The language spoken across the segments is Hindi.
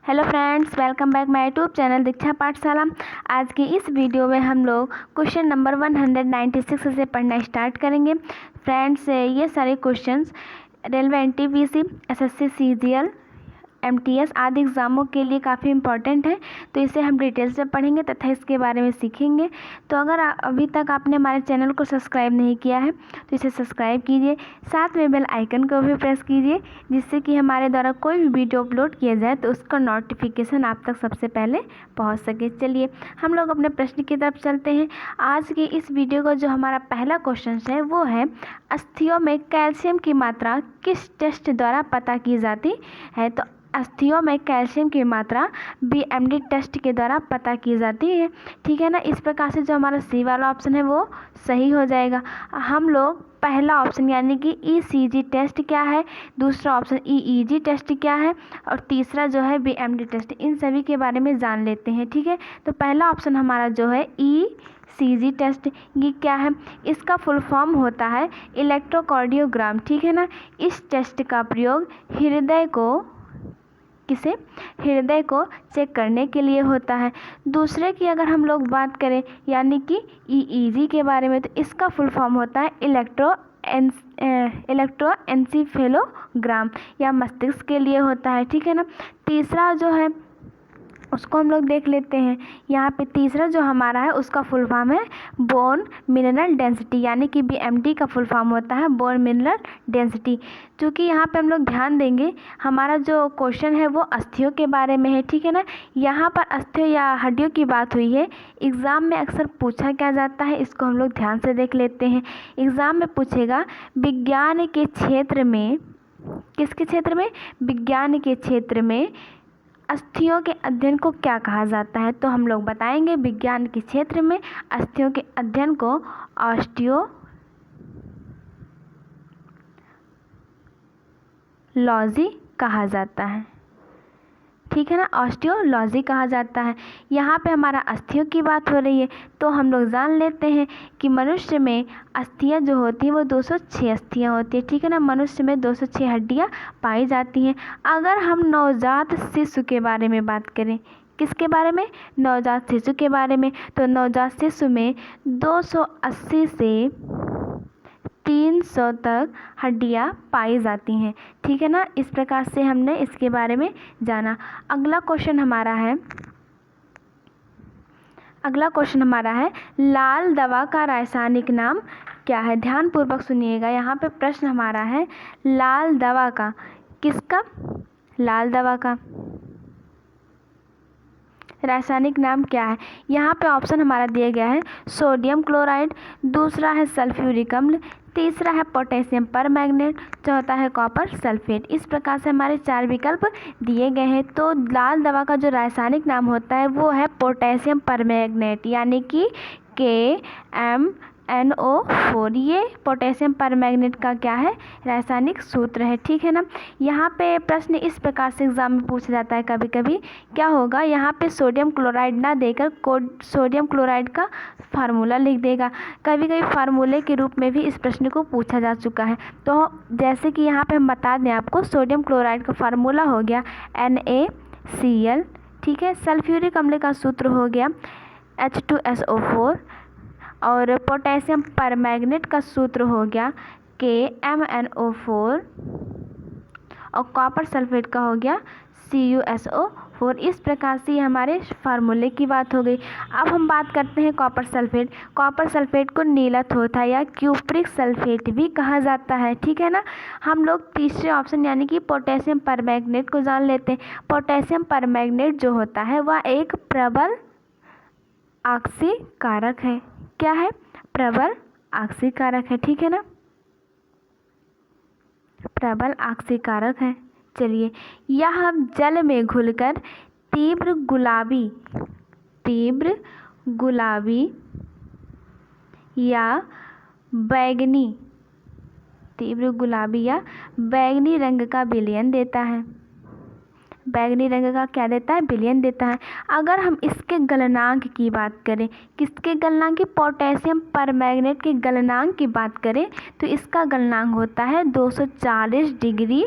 Hello friends, welcome back my YouTube channel Diksha Pathshala. आज की इस वीडियो में हम लोग क्वेश्चन नंबर 196 से पढ़ना स्टार्ट करेंगे। फ्रेंड्स, ये सारे questions railway NTPC, SSC CGL, MTS आदि एग्ज़ामों के लिए काफ़ी इंपॉर्टेंट है, तो इसे हम डिटेल से पढ़ेंगे तथा इसके बारे में सीखेंगे। तो अगर अभी तक आपने हमारे चैनल को सब्सक्राइब नहीं किया है तो इसे सब्सक्राइब कीजिए, साथ में बेल आइकन को भी प्रेस कीजिए, जिससे कि हमारे द्वारा कोई भी वीडियो अपलोड किया जाए तो उसका नोटिफिकेशन आप तक सबसे पहले पहुंच सके। चलिए हम लोग अपने प्रश्न की तरफ चलते हैं। आज के इस वीडियो का जो हमारा पहला क्वेश्चन है वो है, अस्थियों में कैल्शियम की मात्रा किस टेस्ट द्वारा पता की जाती है? तो अस्थियों में कैल्शियम की मात्रा बीएमडी टेस्ट के द्वारा पता की जाती है। ठीक है ना। इस प्रकार से जो हमारा सी वाला ऑप्शन है वो सही हो जाएगा। हम लोग पहला ऑप्शन यानी कि ईसीजी टेस्ट क्या है, दूसरा ऑप्शन ईईजी टेस्ट क्या है और तीसरा जो है बीएमडी टेस्ट, इन सभी के बारे में जान लेते हैं। ठीक है, तो पहला ऑप्शन हमारा जो है ईसीजी टेस्ट, ये क्या है? इसका फुल फॉर्म होता है इलेक्ट्रोकार्डियोग्राम। ठीक है ना। इस टेस्ट का प्रयोग हृदय को चेक करने के लिए होता है। दूसरे की अगर हम लोग बात करें यानी कि ईईजी के बारे में, तो इसका फुल फॉर्म होता है इलेक्ट्रोएन्सेफेलोग्राम, या मस्तिष्क के लिए होता है। ठीक है ना। तीसरा जो है उसको हम लोग देख लेते हैं। यहाँ पे तीसरा जो हमारा है उसका फुल फॉर्म है बोन मिनरल डेंसिटी, यानी कि बीएमडी का फुल फॉर्म होता है बोन मिनरल डेंसिटी। क्योंकि यहाँ पे हम लोग ध्यान देंगे, हमारा जो क्वेश्चन है वो अस्थियों के बारे में है। ठीक है ना। यहाँ पर अस्थियों या हड्डियों की बात हुई है। एग्ज़ाम में अक्सर पूछा क्या जाता है, इसको हम लोग ध्यान से देख लेते हैं। एग्ज़ाम में पूछेगा विज्ञान के क्षेत्र में, किसके क्षेत्र में? विज्ञान के क्षेत्र में अस्थियों के अध्ययन को क्या कहा जाता है? तो हम लोग बताएंगे विज्ञान के क्षेत्र में अस्थियों के अध्ययन को ऑस्टियोलॉजी कहा जाता है। ठीक है ना, ऑस्टियोलॉजी कहा जाता है। यहाँ पे हमारा अस्थियों की बात हो रही है, तो हम लोग जान लेते हैं कि मनुष्य में अस्थियाँ जो होती हैं वो 206 अस्थियाँ होती है। ठीक है ना। मनुष्य में 206 हड्डियाँ पाई जाती हैं। अगर हम नवजात शिशु के बारे में बात करें, किसके बारे में? नवजात शिशु के बारे में, तो नवजात शिशु में 280 से 300 तक हड्डियाँ पाई जाती हैं। ठीक है ना। इस प्रकार से हमने इसके बारे में जाना। अगला क्वेश्चन हमारा है लाल दवा का रासायनिक नाम क्या है? ध्यान पूर्वक सुनिएगा। यहाँ पे प्रश्न हमारा है लाल दवा का, किसका? लाल दवा का रासायनिक नाम क्या है? यहाँ पे ऑप्शन हमारा दिया गया है सोडियम क्लोराइड, दूसरा है सल्फ्यूरिक अम्ल, तीसरा है पोटेशियम परमैंगनेट, चौथा है कॉपर सल्फेट। इस प्रकार से हमारे 4 विकल्प दिए गए हैं। तो लाल दवा का जो रासायनिक नाम होता है वो है पोटेशियम परमैंगनेट, यानी कि KMnO4। ये पोटेशियम परमैंगनेट का क्या है? रासायनिक सूत्र है। ठीक है ना। यहाँ पे प्रश्न इस प्रकार से एग्जाम में पूछा जाता है कभी कभी, क्या होगा, यहाँ पे सोडियम क्लोराइड ना देकर सोडियम क्लोराइड का फार्मूला लिख देगा। कभी कभी फार्मूले के रूप में भी इस प्रश्न को पूछा जा चुका है। तो जैसे कि यहाँ पे हम बता दें आपको, सोडियम क्लोराइड का फार्मूला हो गया NaCl। ठीक है। सल्फ्यूरिक अम्ल का सूत्र हो गया H2SO4 और पोटेशियम परमैंगनेट का सूत्र हो गया KMnO4 और कॉपर सल्फेट का हो गया CuSO4। इस प्रकार से हमारे फार्मूले की बात हो गई। अब हम बात करते हैं कॉपर सल्फेट। कॉपर सल्फेट को नीला थोथा या क्यूप्रिक सल्फेट भी कहा जाता है। ठीक है ना। हम लोग तीसरे ऑप्शन यानी कि पोटेशियम परमैंगनेट को जान लेते हैं। पोटेशियम परमैंगनेट जो होता है वह एक प्रबल ऑक्सीकारक है। क्या है? प्रबल ऑक्सीकारक है। ठीक है ना। प्रबल ऑक्सीकारक है। चलिए, यह जल में घुलकर तीव्र गुलाबी या बैगनी रंग का विलयन देता है। बैगनी रंग का क्या देता है, विलयन देता है। अगर हम इसके गलनांक की बात करें, किसके गलनांक की, पोटेशियम परमैंगनेट के गलनांक की बात करें तो इसका गलनांक होता है 240 डिग्री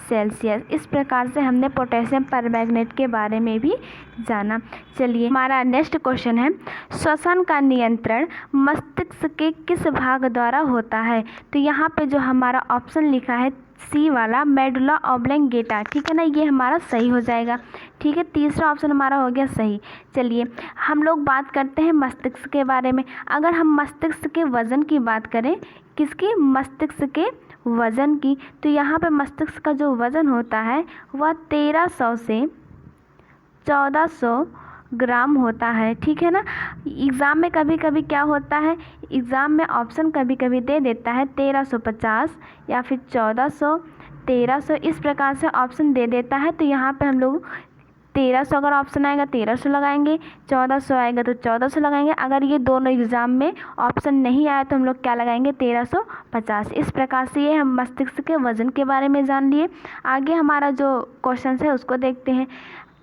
सेल्सियस। इस प्रकार से हमने पोटेशियम परमैंगनेट के बारे में भी जाना। चलिए हमारा नेक्स्ट क्वेश्चन है, श्वसन का नियंत्रण मस्तिष्क के किस भाग द्वारा होता है। तो यहाँ पे जो हमारा ऑप्शन लिखा है सी वाला, मेडुला ऑब्लंगेटा, ठीक है ना, ये हमारा सही हो जाएगा। ठीक है, तीसरा ऑप्शन हमारा हो गया सही। चलिए हम लोग बात करते हैं मस्तिष्क के बारे में। अगर हम मस्तिष्क के वजन की बात करें, किसकी, मस्तिष्क के वजन की, तो यहाँ पे मस्तिष्क का जो वजन होता है वह 1300 से 1400 ग्राम होता है। ठीक है ना। एग्ज़ाम में कभी कभी क्या होता है, एग्ज़ाम में ऑप्शन कभी कभी दे देता है 1350 या फिर 1400, 1300, इस प्रकार से ऑप्शन दे देता है। तो यहाँ पे हम लोग 1300 अगर ऑप्शन आएगा 1300 लगाएंगे, 1400 आएगा तो 1400 लगाएंगे। अगर ये दोनों एग्ज़ाम में ऑप्शन नहीं आया तो हम लोग क्या लगाएंगे, 1350। इस प्रकार से ये हम मस्तिष्क के वजन के बारे में जान लिए। आगे हमारा जो क्वेश्चन है उसको देखते हैं।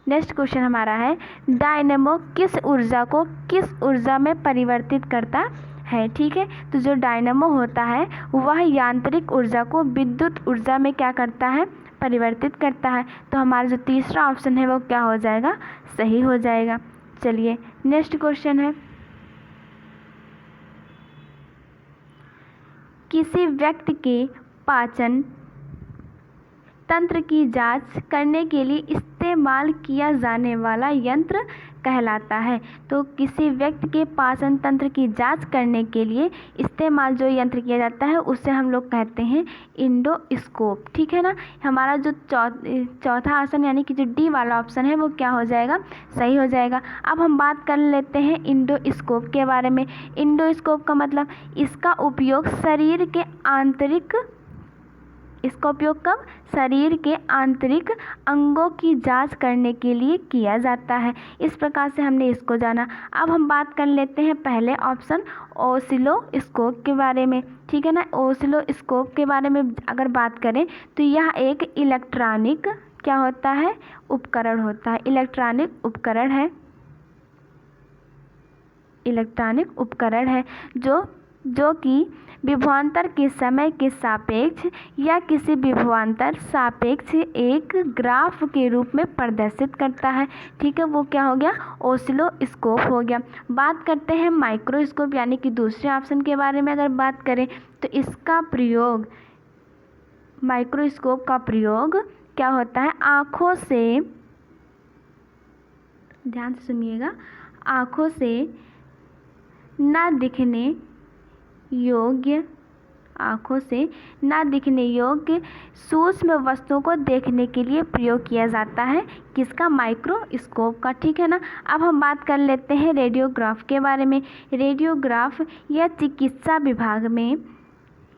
नेक्स्ट क्वेश्चन हमारा है, डायनेमो किस ऊर्जा को किस ऊर्जा में परिवर्तित करता है। ठीक है, तो जो डायनेमो होता है वह यांत्रिक ऊर्जा को विद्युत ऊर्जा में क्या करता है, परिवर्तित करता है। तो हमारा जो तीसरा ऑप्शन है वो क्या हो जाएगा, सही हो जाएगा। चलिए नेक्स्ट क्वेश्चन है, किसी व्यक्ति के पाचन तंत्र की जांच करने के लिए इस्तेमाल किया जाने वाला यंत्र कहलाता है। तो किसी व्यक्ति के पाचन तंत्र की जांच करने के लिए इस्तेमाल जो यंत्र किया जाता है उसे हम लोग कहते हैं इंडोस्कोप। ठीक है ना। हमारा जो चौथा आसन यानी कि जो डी वाला ऑप्शन है वो क्या हो जाएगा, सही हो जाएगा। अब हम बात कर लेते हैं इंडोस्कोप के बारे में। इंडोस्कोप का मतलब इसका उपयोग शरीर के आंतरिक, इसका उपयोग कब, शरीर के आंतरिक अंगों की जांच करने के लिए किया जाता है। इस प्रकार से हमने इसको जाना। अब हम बात कर लेते हैं पहले ऑप्शन ओसिलोस्कोप के बारे में। ठीक है ना। ओसिलोस्कोप के बारे में अगर बात करें तो यह एक इलेक्ट्रॉनिक क्या होता है, उपकरण होता है। इलेक्ट्रॉनिक उपकरण है, इलेक्ट्रॉनिक उपकरण है जो कि विभवांतर के समय के सापेक्ष या किसी विभवांतर सापेक्ष एक ग्राफ के रूप में प्रदर्शित करता है। ठीक है, वो क्या हो गया, ओसिलोस्कोप हो गया। बात करते हैं माइक्रोस्कोप यानी कि दूसरे ऑप्शन के बारे में अगर बात करें तो इसका प्रयोग, माइक्रोस्कोप का प्रयोग क्या होता है, आँखों से, ध्यान से सुनिएगा, आँखों से ना दिखने योग्य, आँखों से ना दिखने योग्य सूक्ष्म वस्तुओं को देखने के लिए प्रयोग किया जाता है। किसका, माइक्रोस्कोप का। ठीक है ना। अब हम बात कर लेते हैं रेडियोग्राफ के बारे में। रेडियोग्राफ या चिकित्सा विभाग में,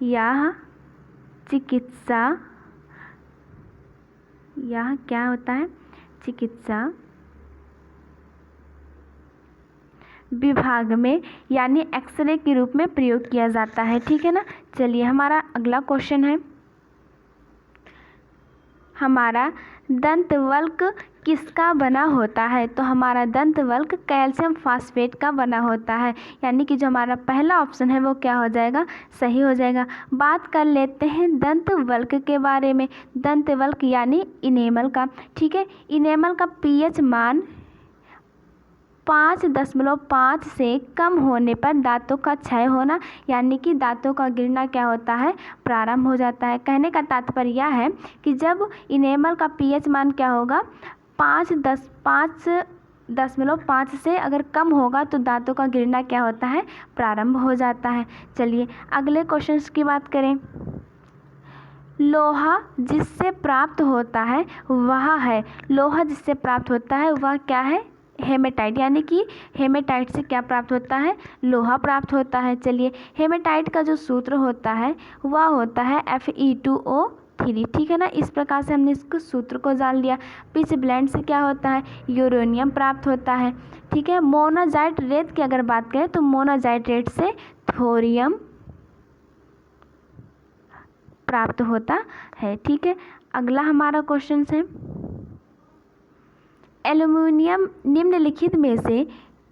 यह चिकित्सा, यह क्या होता है, चिकित्सा विभाग में यानी एक्सरे के रूप में प्रयोग किया जाता है। ठीक है ना। चलिए हमारा अगला क्वेश्चन है, हमारा दंतवल्क किसका बना होता है। तो हमारा दंतवल्क कैल्शियम फास्फेट का बना होता है, यानी कि जो हमारा पहला ऑप्शन है वो क्या हो जाएगा, सही हो जाएगा। बात कर लेते हैं दंतवल्क के बारे में। दंतवल्क यानी इनेमल का। ठीक है, इनेमल का पीएच मान 5.5 से कम होने पर दांतों का क्षय होना यानी कि दांतों का गिरना क्या होता है, प्रारंभ हो जाता है। कहने का तात्पर्य यह है कि जब इनेमल का पीएच मान क्या होगा, 5.5 से अगर कम होगा तो दांतों का गिरना क्या होता है, प्रारंभ हो जाता है। चलिए अगले क्वेश्चन की बात करें। लोहा जिससे प्राप्त होता है वह है, लोहा जिससे प्राप्त होता है वह क्या है, हेमेटाइट, यानी कि हेमेटाइट से क्या प्राप्त होता है, लोहा प्राप्त होता है। चलिए हेमेटाइट का जो सूत्र होता है वह होता है Fe2O3। ठीक है ना। इस प्रकार से हमने इसको सूत्र को जान लिया। पिच ब्लेंड से क्या होता है, यूरेनियम प्राप्त होता है। ठीक है। मोनाजाइट रेत की अगर बात करें तो मोनाजाइट रेत से थोरियम प्राप्त होता है। ठीक है। अगला हमारा क्वेश्चन है, एल्युमिनियम निम्नलिखित में से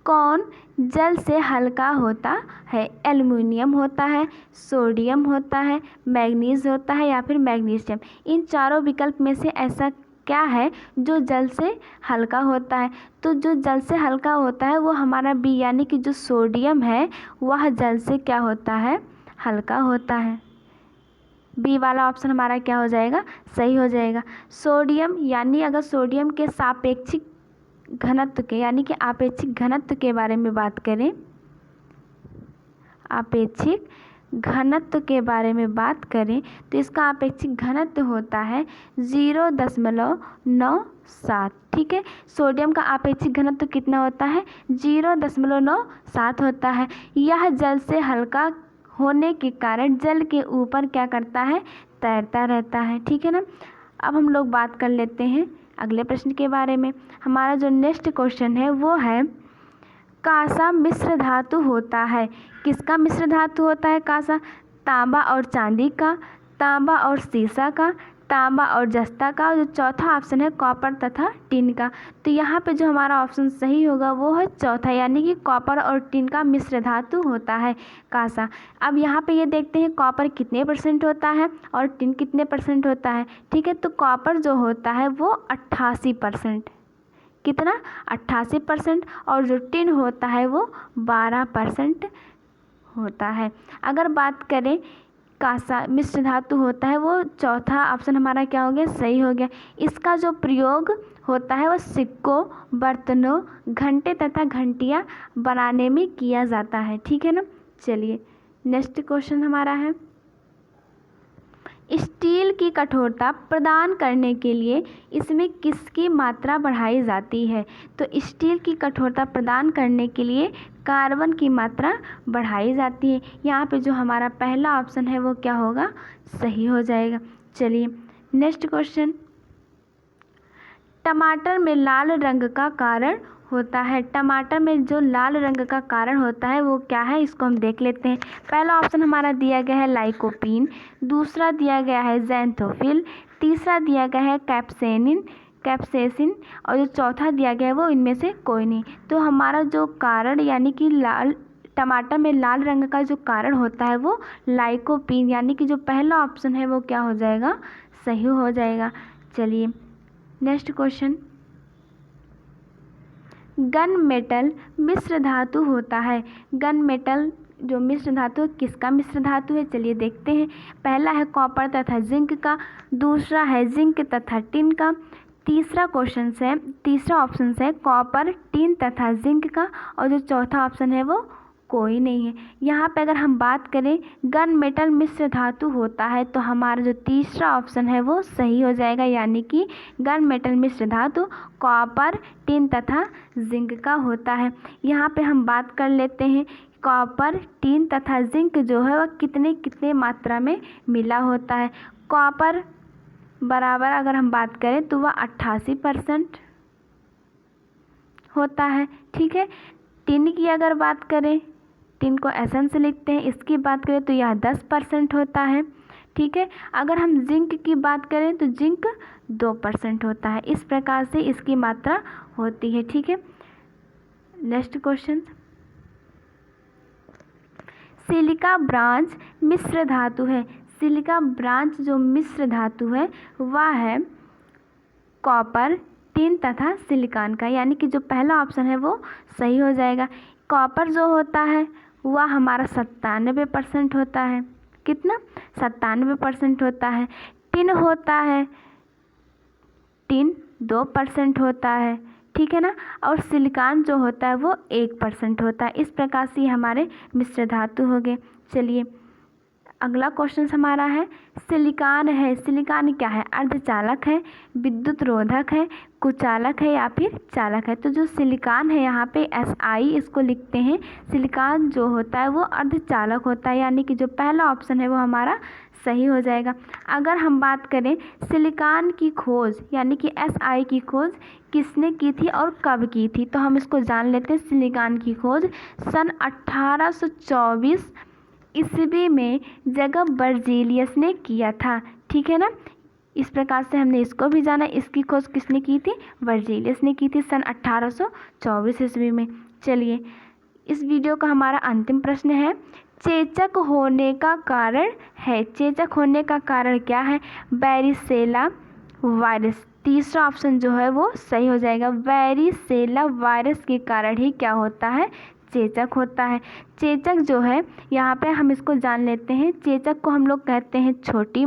कौन जल से हल्का होता है? एल्युमिनियम होता है, सोडियम होता है, मैग्नीज होता है या फिर मैग्नीशियम। इन चारों विकल्प में से ऐसा क्या है जो जल से हल्का होता है? तो जो जल से हल्का होता है वो हमारा बी यानी कि जो सोडियम है वह जल से क्या होता है? हल्का होता है। बी वाला ऑप्शन हमारा क्या हो जाएगा? सही हो जाएगा। सोडियम यानी अगर सोडियम के सापेक्षिक घनत्व के यानी कि आपेक्षिक घनत्व के बारे में बात करें, आपेक्षिक घनत्व के बारे में बात करें तो इसका आपेक्षिक घनत्व होता है 0.97। ठीक है, सोडियम का आपेक्षिक घनत्व कितना होता है? 0.97 होता है। यह जल से हल्का होने के कारण जल के ऊपर क्या करता है? तैरता रहता है। ठीक है ना। अब हम लोग बात कर लेते हैं अगले प्रश्न के बारे में। हमारा जो नेक्स्ट क्वेश्चन है वो है कांसा मिश्र धातु होता है। किसका मिश्र धातु होता है कांसा? तांबा और चांदी का, तांबा और सीसा का, तांबा और जस्ता का, और जो चौथा ऑप्शन है कॉपर तथा टिन का। तो यहाँ पे जो हमारा ऑप्शन सही होगा वो है चौथा, यानी कि कॉपर और टिन का मिश्र धातु होता है कांसा। अब यहाँ पे ये देखते हैं कॉपर कितने % होता है और टिन कितने % होता है। ठीक है, तो कॉपर जो होता है वो 88%, कितना? 88%, और जो टिन होता है वो 12% होता है। अगर बात करें कांसा मिश्र धातु होता है वो चौथा ऑप्शन हमारा क्या हो गया? सही हो गया। इसका जो प्रयोग होता है वो सिक्कों, बर्तनों, घंटे तथा घंटियाँ बनाने में किया जाता है। ठीक है ना। चलिए नेक्स्ट क्वेश्चन हमारा है स्टील की कठोरता प्रदान करने के लिए इसमें किसकी मात्रा बढ़ाई जाती है? तो स्टील की कठोरता प्रदान करने के लिए कार्बन की मात्रा बढ़ाई जाती है। यहाँ पे जो हमारा पहला ऑप्शन है वो क्या होगा? सही हो जाएगा। चलिए नेक्स्ट क्वेश्चन, टमाटर में लाल रंग का कारण होता है। टमाटर में जो लाल रंग का कारण होता है वो क्या है? इसको हम देख लेते हैं। पहला ऑप्शन हमारा दिया गया है लाइकोपीन, दूसरा दिया गया है ज़ैंथोफिल, तीसरा दिया गया है कैप्सेसिन, और जो चौथा दिया गया है वो इनमें से कोई नहीं। तो हमारा जो कारण यानी कि टमाटर में लाल रंग का जो कारण होता है वो लाइकोपीन, यानी कि जो पहला ऑप्शन है वो क्या हो जाएगा? सही हो जाएगा। चलिए नेक्स्ट क्वेश्चन, गन मेटल मिश्र धातु होता है। गन मेटल जो मिश्र धातु किसका मिश्र धातु है? चलिए देखते हैं। पहला है कॉपर तथा जिंक का, दूसरा है जिंक तथा टिन का, तीसरा ऑप्शन है कॉपर, टिन तथा जिंक का, और जो चौथा ऑप्शन है वो कोई नहीं है। यहाँ पे अगर हम बात करें गन मेटल मिश्र धातु होता है तो हमारा जो तीसरा ऑप्शन है वो सही हो जाएगा, यानी कि गन मेटल मिश्र धातु कॉपर, टिन तथा जिंक का होता है। यहाँ पे हम बात कर लेते हैं कॉपर, टिन तथा जिंक जो है वह कितने कितने मात्रा में मिला होता है। कॉपर बराबर अगर हम बात करें तो वह 88% होता है। ठीक है, टिन की अगर बात करें, टिन को एसएन से लिखते हैं, इसकी बात करें तो यह 10% होता है। ठीक है, अगर हम जिंक की बात करें तो जिंक 2% होता है। इस प्रकार से इसकी मात्रा होती है। ठीक है, नेक्स्ट क्वेश्चन, सिलिका ब्रांच मिश्र धातु है। सिलिका ब्रांच जो मिश्र धातु है वह है कॉपर, टिन तथा सिलिकॉन का, यानी कि जो पहला ऑप्शन है वो सही हो जाएगा। कॉपर जो होता है वह हमारा 97% होता है। कितना? 97% होता है। टिन होता है, टिन 2% होता है। ठीक है ना, और सिलिकॉन जो होता है वो 1% होता है। इस प्रकार से हमारे मिश्र धातु हो गए। चलिए अगला क्वेश्चन हमारा है सिलिकॉन है। सिलिकॉन क्या है? अर्धचालक है, विद्युत रोधक है, कुचालक है या फिर चालक है। तो जो सिलिकॉन है यहाँ पे SI इसको लिखते हैं। सिलिकॉन जो होता है वो अर्धचालक होता है, यानी कि जो पहला ऑप्शन है वो हमारा सही हो जाएगा। अगर हम बात करें सिलिकॉन की खोज यानी कि SI की खोज किसने की थी और कब की थी, तो हम इसको जान लेते हैं। सिलिकॉन की खोज सन 1824 ईस्वी में जैकब बर्जीलियस ने किया था। ठीक है ना, इस प्रकार से हमने इसको भी जाना। इसकी खोज किसने की थी? वर्जीलियस ने की थी सन 1824 ईस्वी में। चलिए, इस वीडियो का हमारा अंतिम प्रश्न है, चेचक होने का कारण है। चेचक होने का कारण क्या है? Varicella virus. तीसरा ऑप्शन जो है वो सही हो जाएगा। वैरिसेला वायरस के कारण ही क्या होता है? चेचक होता है। चेचक जो है, यहाँ पे हम इसको जान लेते हैं। चेचक को हम लोग कहते हैं छोटी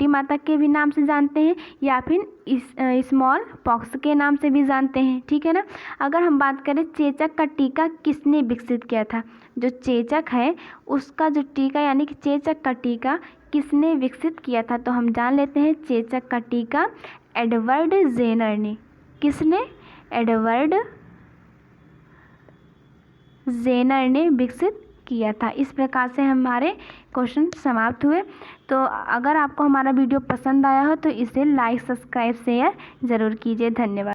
माता के भी नाम से जानते हैं, या फिर स्मॉल पॉक्स के नाम से भी जानते हैं, ठीक है ना। अगर हम बात करें चेचक का टीका किसने विकसित किया था, जो चेचक है उसका जो टीका यानी कि चेचक का टीका किसने विकसित किया था, तो हम जान लेते हैं चेचक का टीका एडवर्ड जेनर ने। किसने? एडवर्ड जेनर ने विकसित किया था। इस प्रकार से हमारे क्वेश्चन समाप्त हुए। तो अगर आपको हमारा वीडियो पसंद आया हो तो इसे लाइक, सब्सक्राइब, शेयर ज़रूर कीजिए। धन्यवाद।